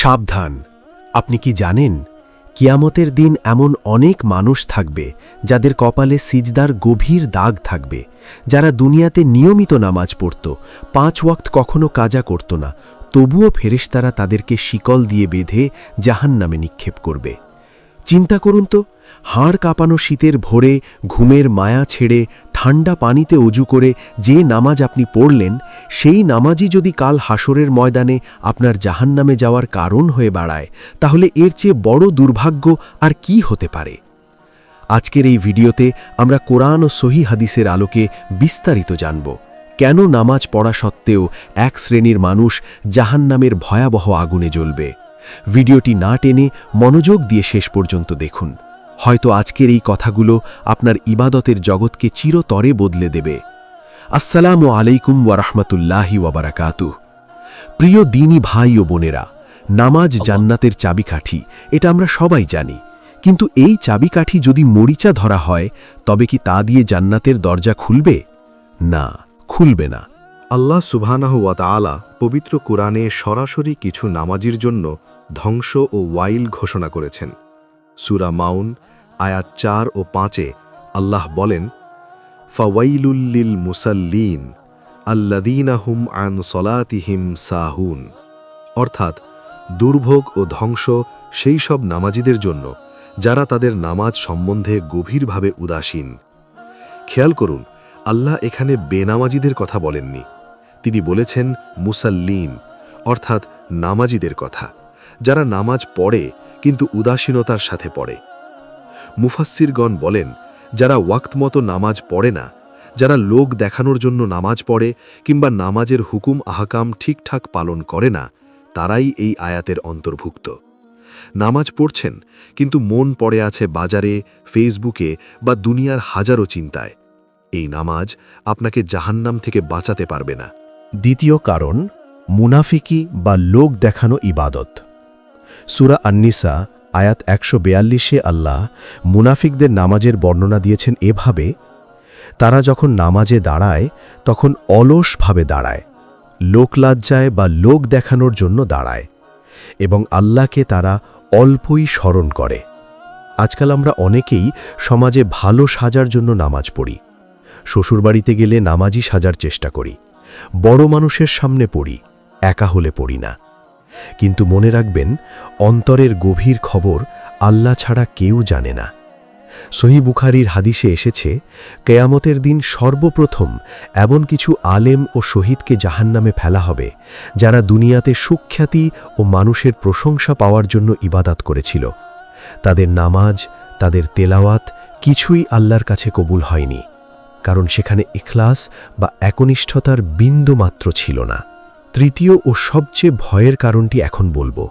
সাবধান, আপনি কি জানেন কিয়ামতের দিন এমন অনেক মানুষ থাকবে যাদের কপালে সিজদার গভীর দাগ থাকবে, যারা দুনিয়াতে নিয়মিত নামাজ পড়ত, 5 ওয়াক্ত কখনো কাজা করত না, তবুও ফেরেশতারা তাদেরকে শিকল দিয়ে বেঁধে জাহান্নামে নিক্ষেপ করবে। চিন্তা করুন তো, হাড় কাঁপানো শীতের ভোরে ঘুমের মায়া ছেড়ে ঠান্ডা পানিতে অজু করে যে নামাজ আপনি পড়লেন, সেই নামাজই যদি কাল হাসরের ময়দানে আপনার জাহান্নামে যাওয়ার কারণ হয়ে দাঁড়ায়, তাহলে এর চেয়ে বড় দুর্ভাগ্য আর কি হতে পারে? আজকের এই ভিডিওতে আমরা কোরআন ও সহিহ হাদিসের আলোকে বিস্তারিত জানব কেন নামাজ পড়া সত্ত্বেও এক শ্রেণীর মানুষ জাহান্নামের ভয়াবহ আগুনে জ্বলবে। ভিডিওটি না টেনে মনোযোগ দিয়ে শেষ পর্যন্ত দেখুন। হয়তো আজকের এই কথাগুলো আপনার ইবাদতের জগৎকে চিরতরে বদলে দেবে। আসসালামু আলাইকুম ওয়া রাহমাতুল্লাহি ওয়া বারাকাতুহু। প্রিয় দ্বীনী ভাই ও বোনেরা, নামাজ জান্নাতের চাবিকাঠি, এটা আমরা সবাই জানি। কিন্তু এই চাবিকাঠি যদি মরিচা ধরা হয়, তবে কি তা দিয়ে জান্নাতের দরজা খুলবে? না, খুলবে না। আল্লাহ সুবহানাহু ওয়া তাআলা পবিত্র কোরআনে সরাসরি কিছু নামাজির জন্য ধ্বংস ও ওয়াইল ঘোষণা করেছেন। সূরা মাউন আয়াত 4 ও 5-এ আল্লাহ বলেন, ফাওয়াইলুল লিল মুসাল্লিন আল্লাযীনা হুম আন সলাতিহিম সাহুন, অর্থাৎ দুর্ভোগ ও ধ্বংস সেই সব নামাজিদের জন্য যারা তাদের নামাজ সম্বন্ধে গভীরভাবে উদাসীন। খেয়াল করুন, আল্লাহ এখানে বেনামাজিদের কথা বলেননি, তিনি বলেছেন মুসাল্লিন, অর্থাৎ নামাজিদের কথা, যারা নামাজ পড়ে কিন্তু উদাসীনতার সাথে পড়ে। মুফাসসিরগণ বলেন, যারা ওয়াক্ত মতো নামাজ পড়ে না, যারা লোক দেখানোর জন্য নামাজ পড়ে কিংবা নামাজের হুকুম আহকাম ঠিকঠাক পালন করে না, তারাই এই আয়াতের অন্তর্ভুক্ত। নামাজ পড়ছেন কিন্তু মন পড়ে আছে বাজারে, ফেসবুকে বা দুনিয়ার হাজারো চিন্তায়। এই নামাজ আপনাকে জাহান্নাম থেকে বাঁচাতে পারবে না। দ্বিতীয় কারণ, মুনাফিকি বা লোক দেখানো ইবাদত। সূরা আন-নিসা আয়াত 142-এ আল্লাহ মুনাফিকদের নামাজের বর্ণনা দিয়েছেন এভাবে, তারা যখন নামাজে দাঁড়ায় তখন অলসভাবে দাঁড়ায়, লোকলজ্জায় বা লোক দেখানোর জন্য দাঁড়ায়, এবং আল্লাহকে তারা অল্পই স্মরণ করে। আজকাল আমরা অনেকেই সমাজে ভালো সাজার জন্য নামাজ পড়ি, শ্বশুরবাড়িতে গেলে নামাজি সাজার চেষ্টা করি, বড় মানুষের সামনে পড়ি, একা হলে পড়ি না। কিন্তু মনে রাখবেন, অন্তরের গভীর খবর আল্লাহ ছাড়া কেউ জানে না। সহিহ বুখারীর হাদিসে এসেছে, কিয়ামতের দিন সর্বপ্রথম এমন কিছু আলেম ও শহীদকে জাহান্নামে ফেলা হবে যারা দুনিয়াতে সুখ্যাতি ও মানুষের প্রশংসা পাওয়ার জন্য ইবাদত করেছিল। তাদের নামাজ, তাদের তেলাওয়াত কিছুই আল্লাহর কাছে কবুল হয়নি, কারণ সেখানে ইখলাস বা একনিষ্ঠতার বিন্দুমাত্র ছিল না। তৃতীয় ও সবচেয়ে ভয়ের কারণটি এখন বলবো,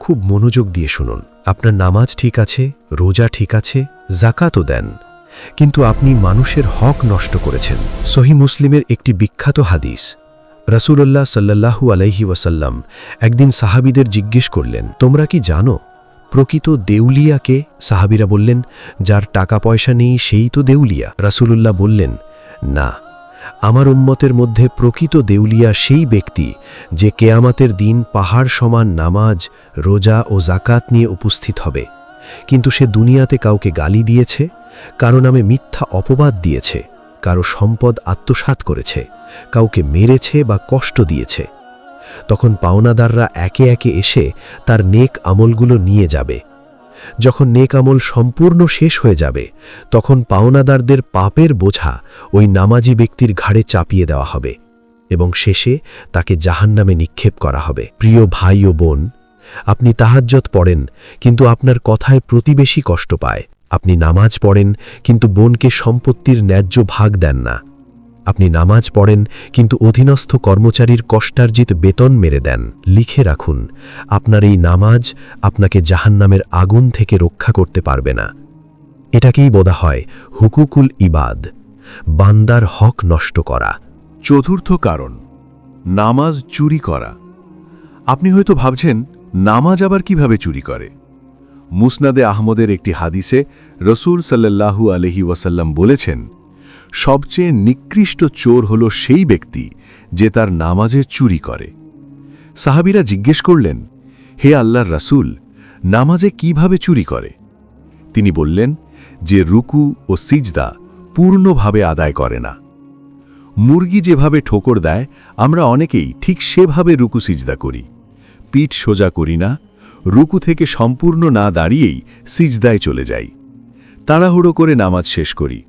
খুব মনোযোগ দিয়ে শুনুন। আপনার নামাজ ঠিক আছে, রোজা ঠিক আছে, যাকাতও দেন, কিন্তু আপনি মানুষের হক নষ্ট করেছেন। সহিহ মুসলিমের একটি বিখ্যাত হাদিস, রাসূলুল্লাহ সাল্লাল্লাহু আলাইহি ওয়াসাল্লাম একদিন সাহাবীদের জিজ্ঞেস করলেন, তোমরা কি জানো প্রকৃত দেউলিয়াকে? সাহাবীরা বললেন, যার টাকা পয়সা নেই সেই তো দেউলিয়া। রাসূলুল্লাহ বললেন, না, আমার উম্মতের মধ্যে প্রকৃত দেউলিয়া সেই ব্যক্তি যে কিয়ামতের দিন পাহাড় সমান নামাজ, রোজা ও যাকাত নিয়ে উপস্থিত হবে, কিন্তু সে দুনিয়াতে কাউকে গালি দিয়েছে, কারো নামে মিথ্যা অপবাদ দিয়েছে, কারো সম্পদ আত্মসাৎ করেছে, কাউকে মেরেছে বা কষ্ট দিয়েছে। তখন পাওনাদাররা একে একে এসে তার নেক আমলগুলো নিয়ে যাবে। যখন নেক আমল সম্পূর্ণ শেষ হয়ে যাবে, তখন পাওনাদারদের পাপের বোঝা ওই নামাজি ব্যক্তির ঘাড়ে চাপিয়ে দেওয়া হবে এবং শেষে তাকে জাহান্নামে নিক্ষেপ করা হবে। প্রিয় ভাই ও বোন, আপনি তাহাজ্জুদ পড়েন কিন্তু আপনার কথায় প্রতিবেশী কষ্ট পায়। আপনি নামাজ পড়েন কিন্তু বোনকে সম্পত্তির ন্যায্য ভাগ দেন না। আপনি নামাজ পড়েন কিন্তু অধীনস্থ কর্মচারীর কষ্টার্জিত বেতন মেরে দেন। লিখে রাখুন, আপনার এই নামাজ আপনাকে জাহান্নামের আগুন থেকে রক্ষা করতে পারবে না। এটাকেই বলা হয় হুকুকুল ইবাদ, বান্দার হক নষ্ট করা। চতুর্থ কারণ, নামাজ চুরি করা। আপনি হয়তো ভাবছেন, নামাজ আবার কিভাবে চুরি করে? মুসনাদে আহমদের একটি হাদিসে রসূল সাল্লাল্লাহু আলাইহি ওয়াসাল্লাম বলেছেন, সবচেয়ে নিকৃষ্ট চোর হল সেই ব্যক্তি যে তার নামাজে চুরি করে। সাহাবীরা জিজ্ঞেস করলেন, হে আল্লাহর রাসূল, নামাজে কিভাবে চুরি করে? তিনি বললেন, যে রুকু ও সিজদা পূর্ণভাবে আদায় করে না। মুরগি যেভাবে ঠোকর দেয়, আমরা অনেকেই ঠিক সেভাবে রুকু সিজদা করি। পিঠ সোজা করি না, রুকু থেকে সম্পূর্ণ না দাঁড়িয়েই সিজদায় চলে যাই। তাড়াহুড়ো করে নামাজ শেষ করি।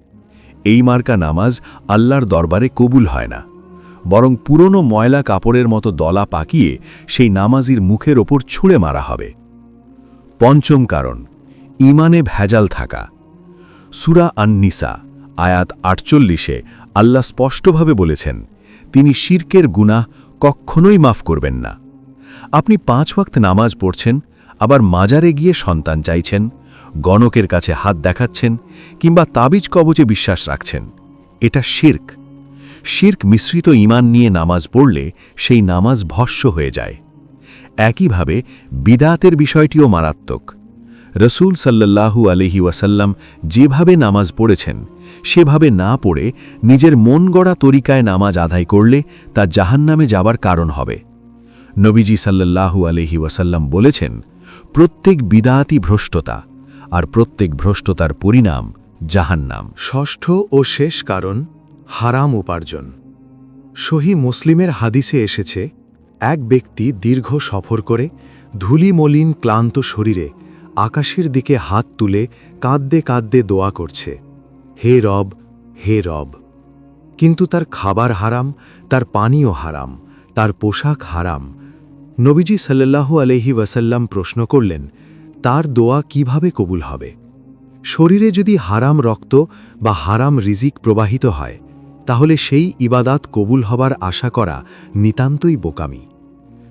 এই মার্কা নামাজ আল্লাহর দরবারে কবুল হয় না, বরং পুরনো ময়লা কাপড়ের মতো দলা পাকিয়ে সেই নামাজির মুখের ওপর ছুঁড়ে মারা হবে। পঞ্চম কারণ, ঈমানে ভেজাল থাকা। সূরা আন-নিসা আয়াত ৪৮-এ আল্লাহ স্পষ্টভাবে বলেছেন, তিনি শিরকের গুনাহ কখনোই মাফ করবেন না। আপনি ৫ ওয়াক্ত নামাজ পড়ছেন, আবার মাজারে গিয়ে সন্তান চাইছেন, গণকের কাছে হাত দেখাচ্ছেন, কিংবা তাবিজ কবচে বিশ্বাস রাখছেন। এটা শিরক। শিরক মিশ্রিত ঈমান নিয়ে নামাজ পড়লে সেই নামাজ ভস্ম হয়ে যায়। একইভাবে বিদাতের বিষয়টিও মারাত্মক। রসূল সাল্লাল্লাহু আলাইহি ওয়াসাল্লাম যেভাবে নামাজ পড়েছেন, সেভাবে না পড়ে নিজের মন গড়া তরিকায় নামাজ আদায় করলে তা জাহান্নামে যাবার কারণ হবে। নবীজি সাল্লাল্লাহু আলাইহি ওয়াসাল্লাম বলেছেন, প্রত্যেক বিদাতি ভ্রষ্টতা, আর প্রত্যেক ভ্রষ্টতার পরিণাম জাহান্নাম। ষষ্ঠ ও শেষ কারণ, হারাম উপার্জন। সহি মুসলিমের হাদিসে এসেছে, এক ব্যক্তি দীর্ঘ সফর করে ধূলিমলিন ক্লান্ত শরীরে আকাশের দিকে হাত তুলে কাঁদতে কাঁদতে দোয়া করছে, হে রব, হে রব। কিন্তু তার খাবার হারাম, তার পানীয় হারাম, তার পোশাক হারাম। নবীজি সাল্লাল্লাহু আলাইহি ওয়াসাল্লাম প্রশ্ন করলেন, তার দোয়া কিভাবে কবুল হবে? শরীরে যদি হারাম রক্ত বা হারাম রিজিক প্রবাহিত হয়, তাহলে সেই ইবাদাত কবুল হবার আশা করা নিতান্তই বোকামি।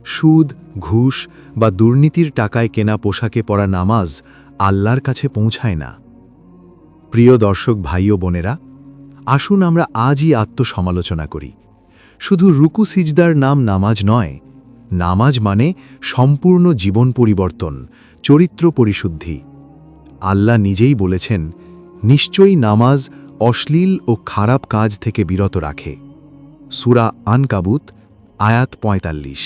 সুদ, ঘুষ বা দুর্নীতির টাকায় কেনা পোশাকে পরা নামাজ আল্লাহর কাছে পৌঁছায় না। প্রিয় দর্শক ভাই ও বোনেরা, আসুন আমরা আজই আত্মসমালোচনা করি। শুধু রুকু সিজদার নাম নামাজ নয়, নামাজ মানে সম্পূর্ণ জীবন পরিবর্তন, চরিত্র পরিশুদ্ধি। আল্লাহ নিজেই বলেছেন, নিশ্চয়ই নামাজ অশ্লীল ও খারাপ কাজ থেকে বিরত রাখে। সূরা আনকাবুত আয়াত ৪৫।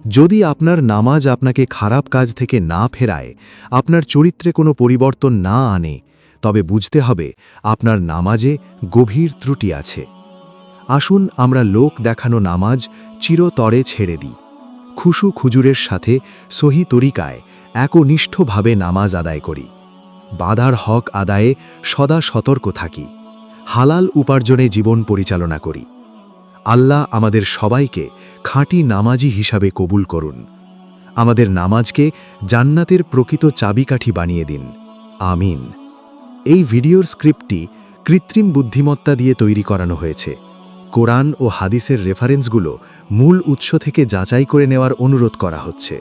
যদি আপনার নামাজ আপনাকে খারাপ কাজ থেকে না ফেরায়, আপনার চরিত্রে কোনো পরিবর্তন না আনে, তবে বুঝতে হবে আপনার নামাজে গভীর ত্রুটি আছে। আসুন আমরা লোক দেখানো নামাজ চিরতরে ছেড়ে দিই। খুশু খুজুরের সাথে সহি তরিকায় একনিষ্ঠভাবে নামাজ আদায় করি। বাঁধার হক আদায়ে সদা সতর্ক থাকি। হালাল উপার্জনে জীবন পরিচালনা করি। আল্লাহ আমাদের সবাইকে খাঁটি নামাজি হিসাবে কবুল করুন। আমাদের নামাজকে জান্নাতের প্রকৃত চাবিকাঠি বানিয়ে দিন। আমিন। এই ভিডিওর স্ক্রিপ্টটি কৃত্রিম বুদ্ধিমত্তা দিয়ে তৈরি করানো হয়েছে। কোরআন ও হাদিসের রেফারেন্সগুলো মূল উৎস থেকে যাচাই করে নেওয়ার অনুরোধ করা হচ্ছে।